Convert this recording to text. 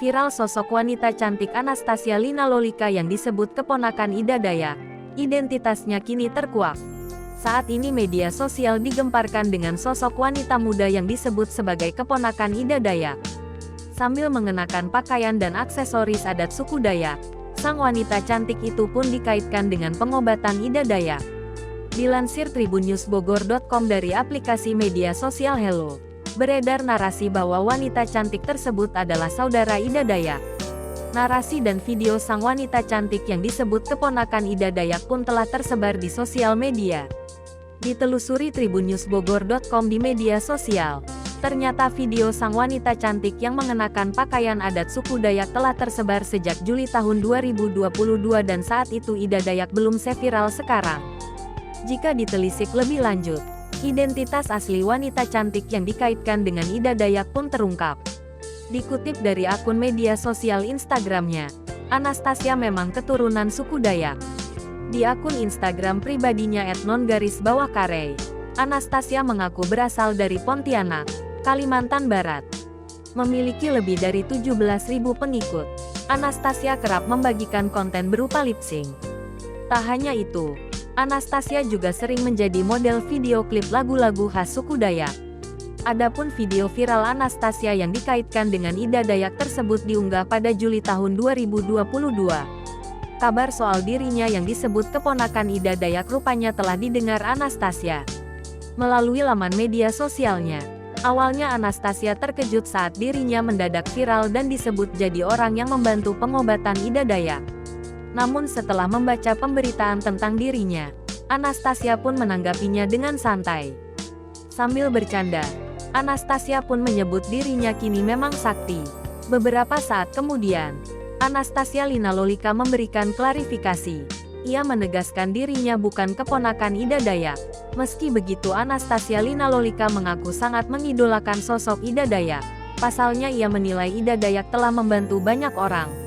Viral sosok wanita cantik Anastasia Lina Lolika yang disebut keponakan Ida Dayak. Identitasnya kini terkuak. Saat ini media sosial digemparkan dengan sosok wanita muda yang disebut sebagai keponakan Ida Dayak. Sambil mengenakan pakaian dan aksesoris adat suku Dayak, sang wanita cantik itu pun dikaitkan dengan pengobatan Ida Dayak. Dilansir tribunnews.bogor.com dari aplikasi media sosial Hello, beredar narasi bahwa wanita cantik tersebut adalah saudara Ida Dayak. Narasi dan video sang wanita cantik yang disebut keponakan Ida Dayak pun telah tersebar di sosial media. Ditelusuri tribunnews.bogor.com di media sosial, ternyata video sang wanita cantik yang mengenakan pakaian adat suku Dayak telah tersebar sejak Juli tahun 2022 dan saat itu Ida Dayak belum seviral sekarang. Jika ditelisik lebih lanjut, identitas asli wanita cantik yang dikaitkan dengan Ida Dayak pun terungkap. Dikutip dari akun media sosial Instagramnya, Anastasia memang keturunan suku Dayak. Di akun Instagram pribadinya @non_karey, Anastasia mengaku berasal dari Pontianak, Kalimantan Barat. Memiliki lebih dari 17.000 pengikut, Anastasia kerap membagikan konten berupa lip sync. Tak hanya itu, Anastasia juga sering menjadi model video klip lagu-lagu khas suku Dayak. Adapun video viral Anastasia yang dikaitkan dengan Ida Dayak tersebut diunggah pada Juli tahun 2022. Kabar soal dirinya yang disebut keponakan Ida Dayak rupanya telah didengar Anastasia melalui laman media sosialnya. Awalnya Anastasia terkejut saat dirinya mendadak viral dan disebut jadi orang yang membantu pengobatan Ida Dayak. Namun setelah membaca pemberitaan tentang dirinya, Anastasia pun menanggapinya dengan santai. Sambil bercanda, Anastasia pun menyebut dirinya kini memang sakti. Beberapa saat kemudian, Anastasia Lina Lolika memberikan klarifikasi. Ia menegaskan dirinya bukan keponakan Ida Dayak. Meski begitu, Anastasia Lina Lolika mengaku sangat mengidolakan sosok Ida Dayak. Pasalnya ia menilai Ida Dayak telah membantu banyak orang.